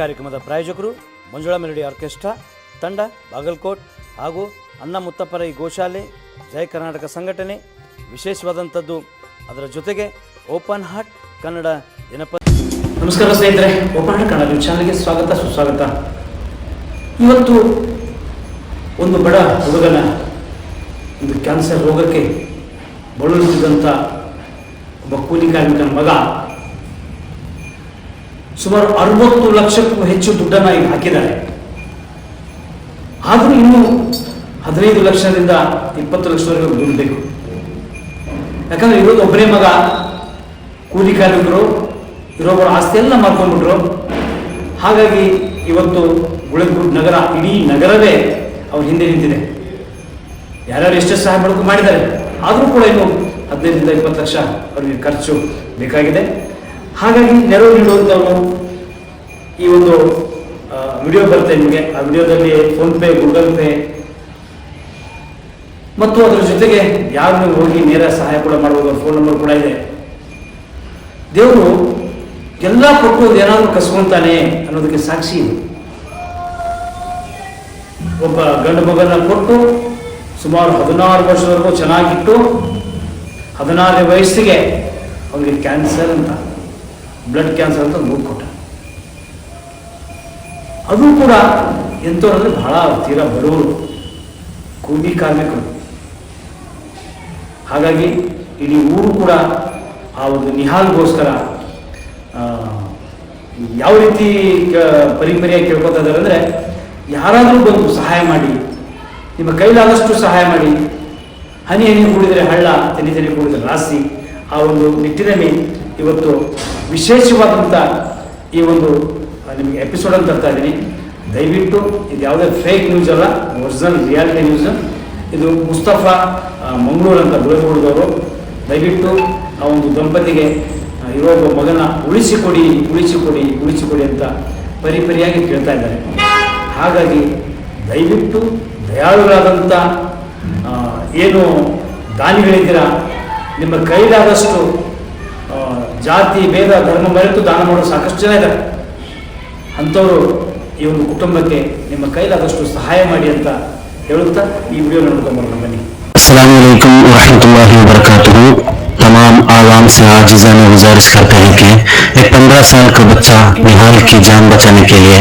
ಕಾರ್ಯಕ್ರಮದ ಪ್ರಾಯೋಜಕರು Manjula melody orchestra ತಂಡ ಬಾಗಲಕೋಟ್ ಹಾಗೂ ಅಣ್ಣ ಮುತ್ತಪ್ಪರ ಈ ಗೋಶಾಲೆ ಜಯ ಕರ್ನಾಟಕ ಸಂಘಟನೆ ವಿಶೇಷವಾದಂಥದ್ದು. ಅದರ ಜೊತೆಗೆ ಓಪನ್ ಹಾರ್ಟ್ ಕನ್ನಡ ದಿನಪತ್ರಿಕೆ. ನಮಸ್ಕಾರ ಸ್ನೇಹಿತರೆ, ಓಪನ್ ಹಾರ್ಟ್ ಕನ್ನಡ ಚಾನಲ್ಗೆ ಸ್ವಾಗತ ಸುಸ್ವಾಗತ. ಇವತ್ತು ಒಂದು ಬಡ ಹುಡುಗನ ಒಂದು ಕ್ಯಾನ್ಸರ್ ರೋಗಕ್ಕೆ ಬಳಲುತ್ತಿದ್ದಂಥ ಒಬ್ಬ ಕೂಲಿ ಕಾರ್ಮಿಕನ ಮಗ ಸುಮಾರು 60 ಲಕ್ಷಕ್ಕೂ ಹೆಚ್ಚು ದುಡ್ಡನ್ನು ಈಗ ಹಾಕಿದ್ದಾರೆ. ಆದರೂ ಇನ್ನೂ 15 ಲಕ್ಷದಿಂದ 20 ಲಕ್ಷದವರೆಗೂ ದುಡ್ಡು ಬೇಕು. ಯಾಕಂದ್ರೆ ಇವತ್ತು ಒಬ್ಬರೇ ಮಗ, ಕೂಲಿ ಕಾರ್ಮಿಕರು, ಇರೋಬ್ಬರ ಆಸ್ತಿ ಎಲ್ಲ ಮಾಡ್ಕೊಂಡ್ಬಿಟ್ರು. ಹಾಗಾಗಿ ಇವತ್ತು ಗುಳಗುಡ್ ನಗರ, ಇಡೀ ನಗರವೇ ಅವ್ರ ಹಿಂದೆ ನಿಂತಿದೆ. ಯಾರ್ಯಾರು ಎಷ್ಟೇ ಸಹಾಯ ಮಾಡಿದ್ದಾರೆ, ಆದರೂ ಕೂಡ ಇನ್ನು 15ರಿಂದ 20 ಲಕ್ಷ ಅವರಿಗೆ ಖರ್ಚು ಬೇಕಾಗಿದೆ. ಹಾಗಾಗಿ ನೆರವು ನೀಡುವಂಥವ್ರು ಈ ಒಂದು ವಿಡಿಯೋ ಬರುತ್ತೆ ನಿಮಗೆ. ಆ ವಿಡಿಯೋದಲ್ಲಿ ಫೋನ್ಪೇ, ಗೂಗಲ್ ಪೇ ಮತ್ತು ಅದರ ಜೊತೆಗೆ ಯಾರು ಹೋಗಿ ನೇರ ಸಹಾಯ ಕೂಡ ಮಾಡಬಹುದು, ಫೋನ್ ನಂಬರ್ ಕೂಡ ಇದೆ. ದೇವರು ಎಲ್ಲ ಕೊಟ್ಟು ಏನಾದರೂ ಕಸ್ಕೊಂತಾನೆ ಅನ್ನೋದಕ್ಕೆ ಸಾಕ್ಷಿ ಇದೆ. ಒಬ್ಬ ಗಂಡು ಮಗನ ಕೊಟ್ಟು ಸುಮಾರು 16 ವರ್ಷದವರೆಗೂ ಚೆನ್ನಾಗಿಟ್ಟು 16ನೇ ವಯಸ್ಸಿಗೆ ಅವನಿಗೆ ಕ್ಯಾನ್ಸರ್ ಅಂತ, ಬ್ಲಡ್ ಕ್ಯಾನ್ಸರ್ ಅಂತ ಮೂಗು ಕೊಟ್ಟ. ಅದು ಕೂಡ ಎಂಥವರಲ್ಲಿ ಬಹಳ ತೀರಾ ಬಡವರು, ಕೂಲಿ ಕಾರ್ಮಿಕರು. ಹಾಗಾಗಿ ಇಡೀ ಊರು ಕೂಡ ಆ ಒಂದು ನಿಹಾಲ್ಗೋಸ್ಕರ ಯಾವ ರೀತಿ ಪರಿಪರಿಯಾಗಿ ಕೇಳ್ಕೊತಾ ಇದ್ದಾರೆ ಅಂದರೆ, ಯಾರಾದರೂ ಬಂದು ಸಹಾಯ ಮಾಡಿ, ನಿಮ್ಮ ಕೈಲಾದಷ್ಟು ಸಹಾಯ ಮಾಡಿ. ಹನಿ ಹನಿ ಕೂಡಿದರೆ ಹಳ್ಳ, ತೆನಿ ತೆನಿ ಕೂಡಿದರೆ ರಾಸಿ. ಆ ಒಂದು ನಿಟ್ಟಿನಲ್ಲಿ ಇವತ್ತು ವಿಶೇಷವಾದಂಥ ಈ ಒಂದು ನಿಮಗೆ ಎಪಿಸೋಡನ್ನು ತರ್ತಾ ಇದ್ದೀನಿ. ದಯವಿಟ್ಟು ಇದು ಯಾವುದೇ ಫೇಕ್ ನ್ಯೂಸ್ ಅಲ್ಲ, ಒರಿಜಿನಲ್ ರಿಯಾಲಿಟಿ ನ್ಯೂಸ್. ಇದು ಮುಸ್ತಫಾ ಮಂಗಳೂರು ಅಂತ ಬೆಳೆದುಕೊಳ್ಳದವರು. ದಯವಿಟ್ಟು ಆ ಒಂದು ದಂಪತಿಗೆ ಇರೋ ಒಬ್ಬ ಮಗನ ಉಳಿಸಿಕೊಡಿ ಉಳಿಸಿಕೊಡಿ ಉಳಿಸಿಕೊಡಿ ಅಂತ ಪರಿಪರಿಯಾಗಿ ಕೇಳ್ತಾ ಇದ್ದಾರೆ. ಹಾಗಾಗಿ ದಯವಿಟ್ಟು ದಯಾಳುಗಳಾದಂಥ ಏನು ದಾನಿಗಳಿದ್ದೀರಾ, ನಿಮ್ಮ ಕೈಲಾದಷ್ಟು ಜಾತಿ ಭೇದ ಧರ್ಮ ಮರೆತು ದಾನ ಮಾಡೋ ಸಾಕಷ್ಟು ಜನ ಇದ್ದಾರೆ. ಅಂಥವರು ಈ ಒಂದು ಕುಟುಂಬಕ್ಕೆ ನಿಮ್ಮ ಕೈಲಾದಷ್ಟು ಸಹಾಯ ಮಾಡಿ ಅಂತ ಹೇಳುತ್ತಾ ಈ ವಿಡಿಯೋ ನೋಡ್ಕೊಂಡ್ಬರೋಣ ಬನ್ನಿ. अस्सलाम वालेकुम रहमतुल्लाहि व बरकातुहू। तमाम आवाम से आजिज़ाना गुजारिश करते हैं कि एक 15 साल का बच्चा निहाल की जान बचाने के लिए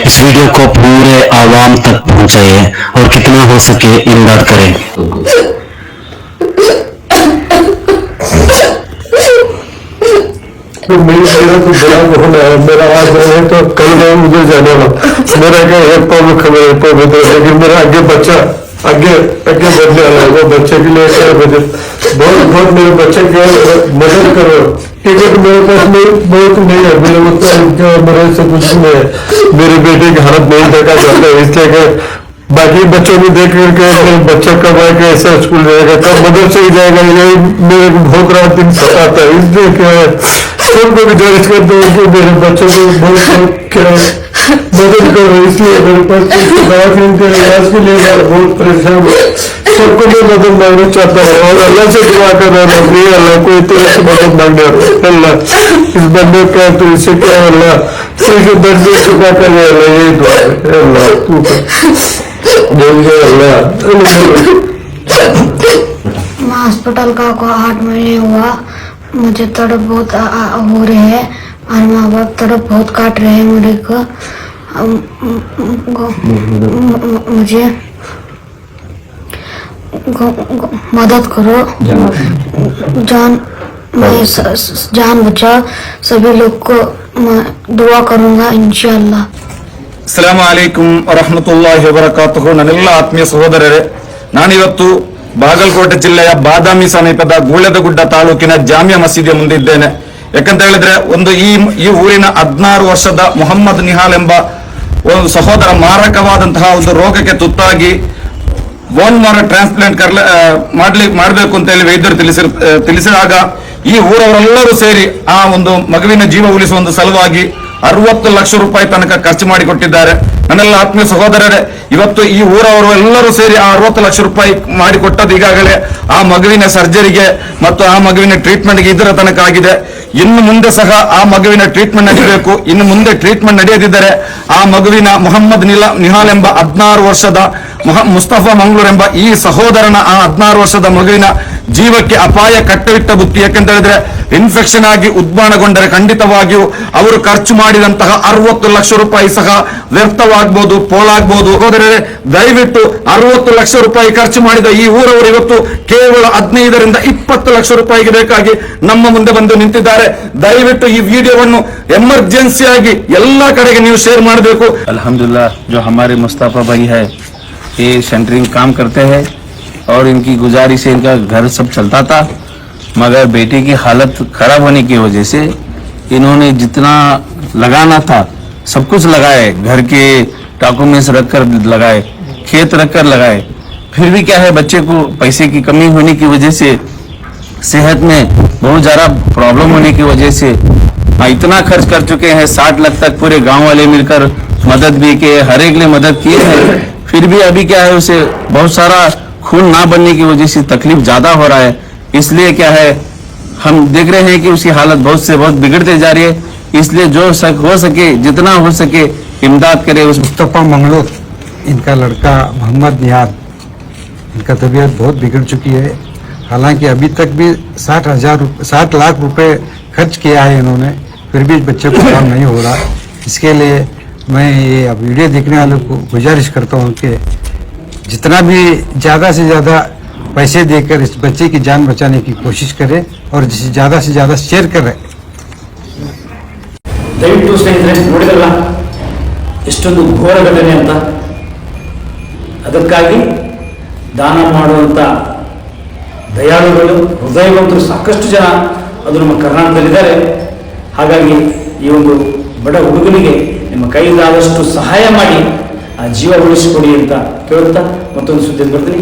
इस वीडियो को पूरे आवाम तक पहुंचाइए और कितना हो सके इमदाद करें। मेरा तो बड़ा फोन है, मेरा आज है तो कल मैं उधर जाने वाला, मेरा क्या एक पाव में खबर है, पाव में, लेकिन मेरा आगे बच्चा आगे बढ़ने वाला है। वो बच्चे के लिए क्या बजट, बहुत मेरे बच्चे के मदद करो। टिकट मेरे पास में बहुत नहीं है, मेरे मेरे से कुछ नहीं है। मेरे बेटे की हालत नहीं देखा जाता है, इसलिए कि बाकी बच्चों को देख करके मेरे बच्चा कब आएगा, ऐसा स्कूल जाएगा, कब मदरसे ही जाएगा, ये मेरे को बहुत रात दिन सताता है। इसलिए क्या है, सबको गुजारिश करते हैं कि मेरे बच्चों को बहुत मदद करो। इसलिए मेरे पास दवा के इलाज के लिए मैं बहुत परेशान हूँ। सबको मैं मदद मांगना चाहता हूँ और अल्लाह से दुआ कर रहा हूँ, अल्लाह को इतने से मदद मांगने, अल्लाह इस बंदे का तो इससे क्या, अल्लाह इसे दर्द चुका कर, अल्लाह यही दुआ है, अल्लाह तू अल्लाह। हॉस्पिटल का 8 महीने हुआ, मुझे तड़प बहुत हो रहे हैं और माँ बाप तड़प बहुत काट रहे हैं मेरे को। मुझे मदद करो, मैं जान बचाओ। सभी लोग को मैं दुआ करूँगा इंशाअल्लाह। ಅಸ್ಸಲಾಮು ಅಲೈಕುಂ ವರಹಮತುಲ್ಲಾಹಿ ವಬರಕಾತುಹು. ನನ್ನೆಲ್ಲ ಆತ್ಮೀಯ ಸಹೋದರರೇ, ನಾನಿವತ್ತು ಬಾಗಲಕೋಟೆ ಜಿಲ್ಲೆಯ ಬಾದಾಮಿ ಸಮೀಪದ ಗೂಳೆದಗುಡ್ಡ ತಾಲೂಕಿನ ಜಾಮಿಯಾ ಮಸೀದಿಯ ಮುಂದೆ ಇದ್ದೇನೆ. ಯಾಕಂತ ಹೇಳಿದ್ರೆ ಈ ಊರಿನ 16 ವರ್ಷದ ಮೊಹಮ್ಮದ್ ನಿಹಾಲ್ ಎಂಬ ಒಂದು ಸಹೋದರ ಮಾರಕವಾದಂತಹ ಒಂದು ರೋಗಕ್ಕೆ ತುತ್ತಾಗಿ ಬೋನ್ ಮಾರೋ ಟ್ರಾನ್ಸ್ಪ್ಲಾಂಟ್ ಮಾಡಬೇಕು ಅಂತ ಹೇಳಿ ವೈದ್ಯರು ತಿಳಿಸಿದಾಗ ಈ ಊರವರೆಲ್ಲರೂ ಸೇರಿ ಆ ಒಂದು ಮಗುವಿನ ಜೀವ ಉಳಿಸುವ ಒಂದು ಸಲುವಾಗಿ 60 ಲಕ್ಷ ರೂಪಾಯಿ ತನಕ ಖರ್ಚು ಮಾಡಿಕೊಟ್ಟಿದ್ದಾರೆ. ನನ್ನೆಲ್ಲ ಆತ್ಮೀಯ ಸಹೋದರರೇ, ಇವತ್ತು ಈ ಊರವರು ಎಲ್ಲರೂ ಸೇರಿ ಆ 60 ಲಕ್ಷ ರೂಪಾಯಿ ಮಾಡಿಕೊಟ್ಟದ್ದು ಈಗಾಗಲೇ ಆ ಮಗುವಿನ ಸರ್ಜರಿಗೆ ಮತ್ತು ಆ ಮಗುವಿನ ಟ್ರೀಟ್ಮೆಂಟ್ಗೆ ಇದರ ತನಕ ಆಗಿದೆ. ಇನ್ನು ಮುಂದೆ ಸಹ ಆ ಮಗುವಿನ ಟ್ರೀಟ್ಮೆಂಟ್ ನಡೀಬೇಕು. ಇನ್ನು ಮುಂದೆ ಟ್ರೀಟ್ಮೆಂಟ್ ನಡೆಯದಿದ್ದರೆ ಆ ಮಗುವಿನ ಮೊಹಮ್ಮದ್ ನಿಹಾಲ್ ಎಂಬ 16 ವರ್ಷದ ಮುಸ್ತಫಾ ಮಂಗಳೂರು ಎಂಬ ಈ ಸಹೋದರನ ಆ 16 ವರ್ಷದ ಮಗುವಿನ ಜೀವಕ್ಕೆ ಅಪಾಯ ಕಟ್ಟವಿಟ್ಟ ಬುತ್ತಿ. ಯಾಕೆಂತ ಹೇಳಿದ್ರೆ ಇನ್ಫೆಕ್ಷನ್ ಆಗಿ ಉದ್ಬಾಣಗೊಂಡರೆ ಖಂಡಿತವಾಗಿಯೂ ಅವರು ಖರ್ಚು ಮಾಡಿದಂತಹ 60 ಲಕ್ಷ ರೂಪಾಯಿ ಸಹ ವ್ಯರ್ಥವಾಗಬಹುದು, ಪೋಲಾಗಬಹುದು. ಸಹೋದರರೇ, ದಯವಿಟ್ಟು 60 ಲಕ್ಷ ರೂಪಾಯಿ ಖರ್ಚು ಮಾಡಿದ ಈ ಊರವರು ಇವತ್ತು ಕೇವಲ 15ರಿಂದ 20 ಲಕ್ಷ ರೂಪಾಯಿಗೆ ಬೇಕಾಗಿ ನಮ್ಮ ಮುಂದೆ ಬಂದು ನಿಂತಿದ್ದಾರೆ. ದಯವಿಟ್ಟು ಈ ವಿಡಿಯೋವನ್ನು ಎಮರ್ಜೆನ್ಸಿ ಆಗಿ ಎಲ್ಲಾ ಕಡೆಗೆ ನೀವು ಶೇರ್ ಮಾಡಬೇಕು. अल्हम्दुलिल्लाह जो हमारे मुस्तफ़ा भाई है ये सेंटरिंग काम करते हैं और इनकी गुजारिश से इनका घर सब चलता था, मगर बेटे की हालत खराब होने की वजह से इन्होंने जितना लगाना था सब कुछ लगाए, घर के डॉक्यूमेंट्स रख कर लगाए, खेत रख कर लगाए, फिर भी क्या है बच्चे को पैसे की कमी होने की वजह से सेहत में बहुत ज़्यादा प्रॉब्लम होने की वजह से इतना खर्च कर चुके हैं। 60 लाख तक पूरे गांव वाले मिलकर मदद भी किए, हर एक ने मदद की है, फिर भी अभी क्या है उसे बहुत सारा खून ना बनने की वजह से तकलीफ ज्यादा हो रहा है। इसलिए क्या है हम देख रहे हैं कि उसकी हालत बहुत से बहुत बिगड़ते जा रही है। इसलिए जो हो सके जितना हो सके इमदाद करे। उस मुस्तफ़ा मंगलूर इनका लड़का मोहम्मद निहाल, इनका तबीयत बहुत बिगड़ चुकी है। हालांकि अभी तक भी 60 लाख रुपए खर्च किया है इन्होंने, फिर भी बच्चे को काम नहीं हो रहा। इसके लिए मैं ये अब वीडियो देखने वालों को गुजारिश करता हूँ कि जितना भी ज़्यादा से ज़्यादा पैसे देकर इस बच्चे की जान बचाने की कोशिश करें और जिसे ज़्यादा से ज़्यादा शेयर करें। ದಯವಿಟ್ಟು ಸ್ನೇಹಿತರೆ, ನೋಡಿದ್ರಲ್ಲ ಎಷ್ಟೊಂದು ಘೋರ ಘಟನೆ ಅಂತ. ಅದಕ್ಕಾಗಿ ದಾನ ಮಾಡುವಂಥ ದಯಾಳುಗಳು, ಹೃದಯವಂತರು ಸಾಕಷ್ಟು ಜನ ಅದು ನಮ್ಮ ಕರ್ನಾಟಕದಲ್ಲಿದ್ದಾರೆ. ಹಾಗಾಗಿ ಈ ಒಂದು ಬಡ ಹುಡುಗನಿಗೆ ನಿಮ್ಮ ಕೈಲಾದಷ್ಟು ಸಹಾಯ ಮಾಡಿ ಆ ಜೀವ ಉಳಿಸಿಕೊಡಿ ಅಂತ ಕೇಳುತ್ತಾ ಮತ್ತೊಂದು ಸುದ್ದಿ ಬರ್ತೀನಿ.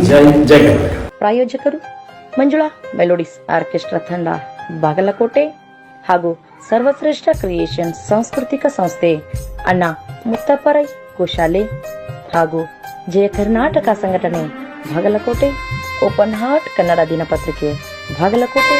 ಜೈ ಕರ್ನಾಟಕ. ಪ್ರಾಯೋಜಕರು ಮಂಜುಳಾ ಮೆಲೋಡಿಸ್ ಆರ್ಕೆಸ್ಟ್ರಾ ತಂಡ ಬಾಗಲಕೋಟೆ ಹಾಗೂ ಸರ್ವಶ್ರೇಷ್ಠ ಕ್ರಿಯೇಷನ್ ಸಾಂಸ್ಕೃತಿಕ ಸಂಸ್ಥೆ ಅಣ್ಣ ಮುತ್ತಪ್ಪರೈ ಗೋಶಾಲೆ ಹಾಗೂ ಜಯ ಕರ್ನಾಟಕ ಸಂಘಟನೆ ಬಾಗಲಕೋಟೆ, ಓಪನ್ ಹಾರ್ಟ್ ಕನ್ನಡ ದಿನಪತ್ರಿಕೆ ಬಾಗಲಕೋಟೆ